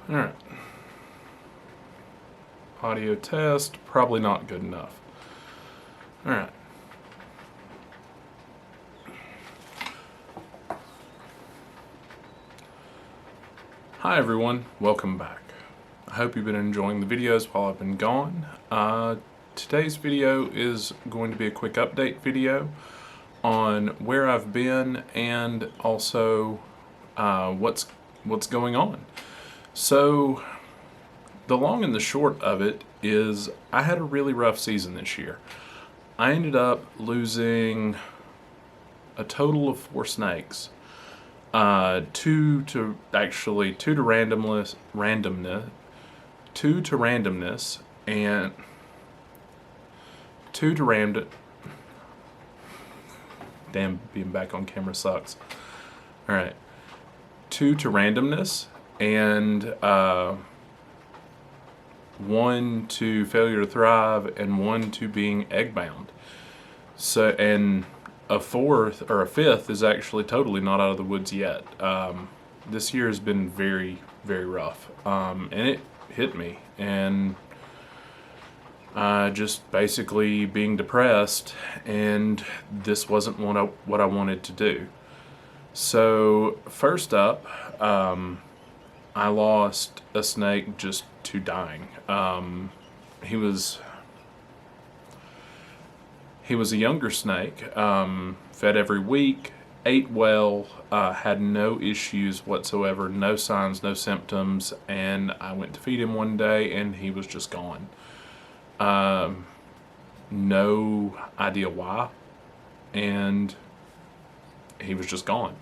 Alright. Audio test, probably not good enough. Alright. Hi everyone, welcome back. I hope you've been enjoying the videos while I've been gone. Today's video is going to be a quick update video on where I've been and also what's going on. So the long and the short of it is I had a really rough season this year. I ended up losing a total of 4 snakes. Two to randomness, and 2 to random. Damn, being back on camera sucks. All right, 2 to randomness, and 1 to failure to thrive, and 1 to being egg bound. So, and a 4th or a 5th is actually totally not out of the woods yet. This year has been very, very rough, and it hit me, and just basically being depressed, and this wasn't what I wanted to do. So first up, I lost a snake just to dying. He was a younger snake, fed every week, ate well, had no issues whatsoever, no signs, no symptoms, and I went to feed him one day and he was just gone. No idea why, and he was just gone.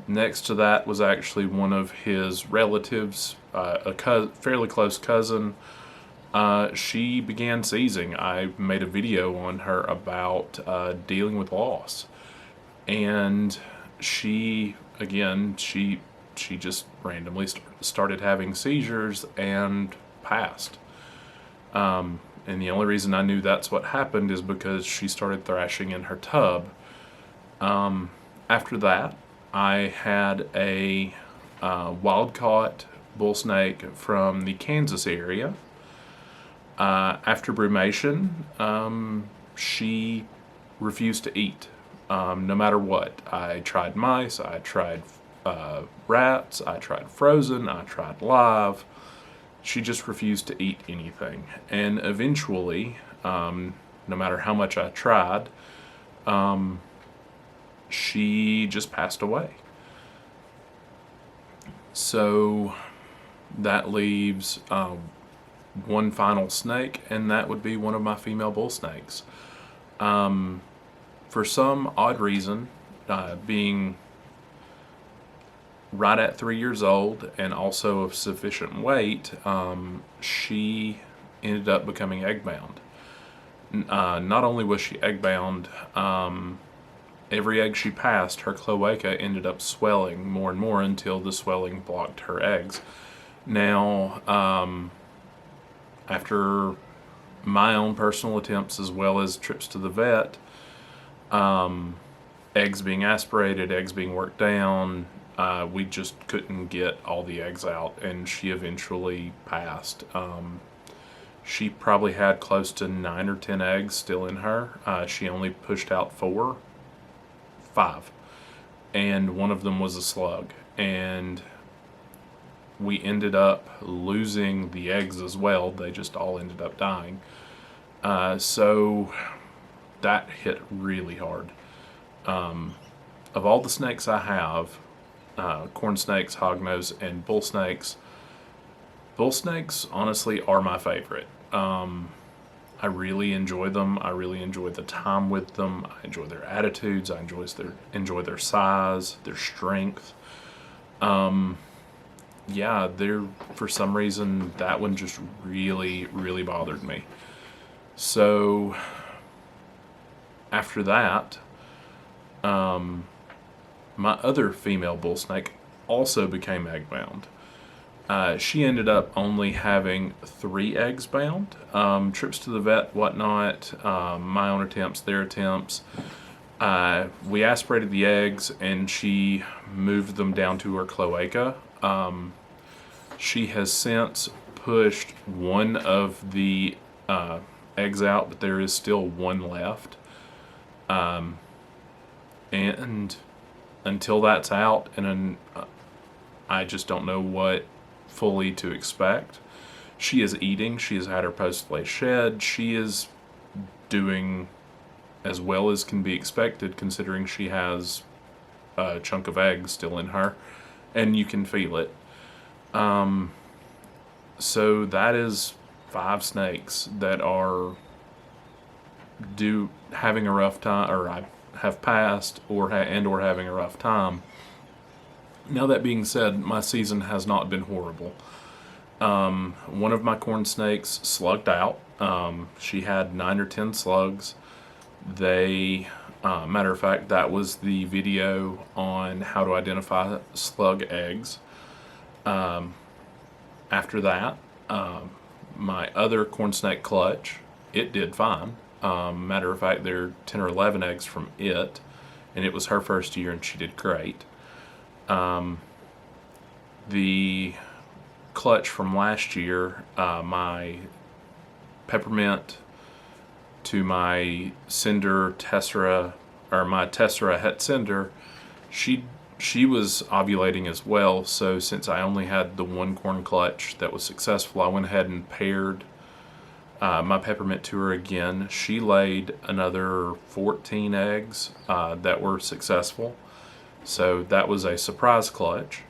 Next to that was actually one of his relatives, a fairly close cousin. She began seizing. I made a video on her about dealing with loss, and she just randomly started having seizures and passed. And the only reason I knew that's what happened is because she started thrashing in her tub. After that, I had a wild-caught bull snake from the Kansas area. After brumation, she refused to eat, no matter what. I tried mice, I tried rats, I tried frozen, I tried live. She just refused to eat anything. And eventually, no matter how much I tried, she just passed away. So that leaves one final snake, and that would be one of my female bull snakes. For some odd reason, being right at 3 years old and also of sufficient weight, she ended up becoming egg bound. Not only was she egg bound, every egg she passed, her cloaca ended up swelling more and more until the swelling blocked her eggs. Now, after my own personal attempts as well as trips to the vet, eggs being aspirated, eggs being worked down, we just couldn't get all the eggs out, and she eventually passed. She probably had close to 9 or 10 eggs still in her. She only pushed out 5, and one of them was a slug, and we ended up losing the eggs as well. They just all ended up dying. So that hit really hard. Of all the snakes I have, corn snakes, hognose, and bull snakes honestly are my favorite. I really enjoy them. I really enjoy the time with them. I enjoy their attitudes. I enjoy their size, their strength. Yeah, for some reason, that one just really, really bothered me. So after that, my other female bull snake also became egg bound. She ended up only having 3 eggs bound. Trips to the vet, whatnot, my own attempts, their attempts. We aspirated the eggs, and she moved them down to her cloaca. She has since pushed one of the eggs out, but there is still one left. And until that's out, and I just don't know what fully to expect. She is eating. She has had her post-lay shed. She is doing as well as can be expected, considering she has a chunk of egg still in her, and you can feel it. So that is 5 snakes that are having a rough time, or I have passed, or or having a rough time. Now, that being said, my season has not been horrible. One of my corn snakes slugged out. She had 9 or 10 slugs. Matter of fact, that was the video on how to identify slug eggs. After that, my other corn snake clutch, it did fine. Matter of fact, there are 10 or 11 eggs from it, and it was her first year, and she did great. The clutch from last year, my peppermint to my cinder tessera, or my tessera het cinder, she was ovulating as well. So since I only had the one corn clutch that was successful, I went ahead and paired my peppermint to her again. She laid another 14 eggs that were successful. So that was a surprise clutch.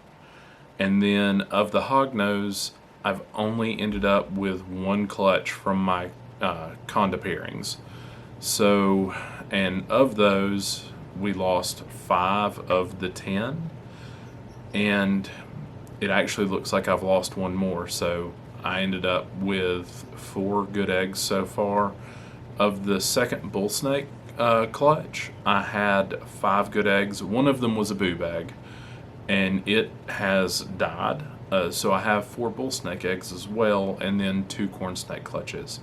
And then of the hognose, I've only ended up with one clutch from my conda pairings. So, and of those, we lost 5 of the 10. And it actually looks like I've lost one more. So I ended up with 4 good eggs so far. Of the second bull snake clutch, I had 5 good eggs. One of them was a boob egg, and it has died. So I have 4 bull snake eggs as well, and then 2 corn snake clutches.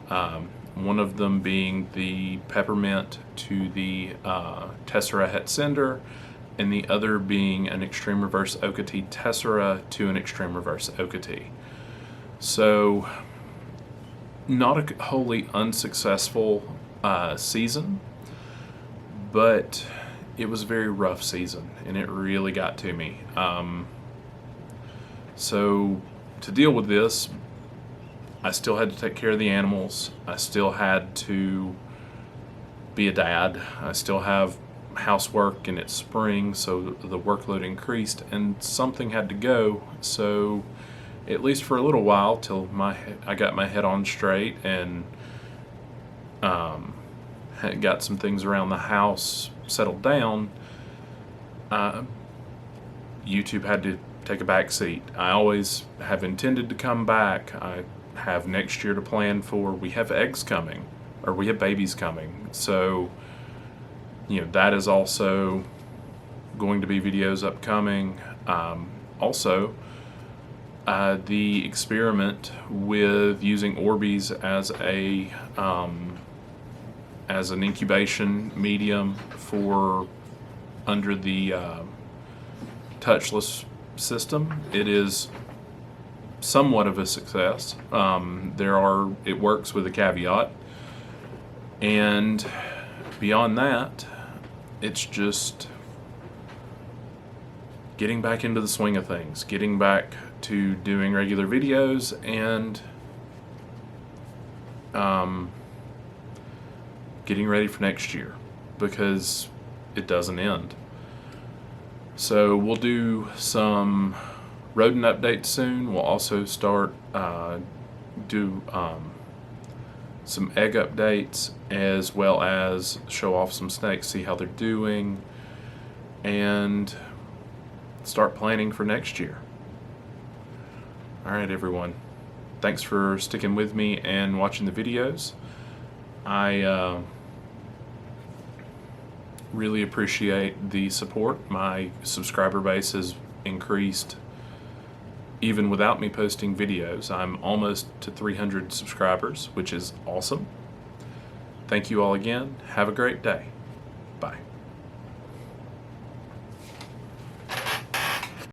One of them being the peppermint to the tessera het cinder, and the other being an extreme reverse Okatee tessera to an extreme reverse Okatee. So, not a wholly unsuccessful season, but it was a very rough season, and it really got to me. So to deal with this, I still had to take care of the animals. I still had to be a dad. I still have housework, and it's spring, so the workload increased, and something had to go. So at least for a little while, till I got my head on straight and got some things around the house settled down, YouTube had to take a back seat. I always have intended to come back. I have next year to plan for. We have eggs coming, or we have babies coming. So, that is also going to be videos upcoming. Also, the experiment with using Orbeez as an incubation medium for under the touchless system. It is somewhat of a success. It works with a caveat, and beyond that, it's just getting back into the swing of things, getting back to doing regular videos, and getting ready for next year, because it doesn't end. So we'll do some rodent updates soon. We'll also start do some egg updates, as well as show off some snakes, see how they're doing, and start planning for next year. Alright everyone, thanks for sticking with me and watching the videos. I really appreciate the support. My subscriber base has increased even without me posting videos. I'm almost to 300 subscribers, which is awesome. Thank you all again. Have a great day.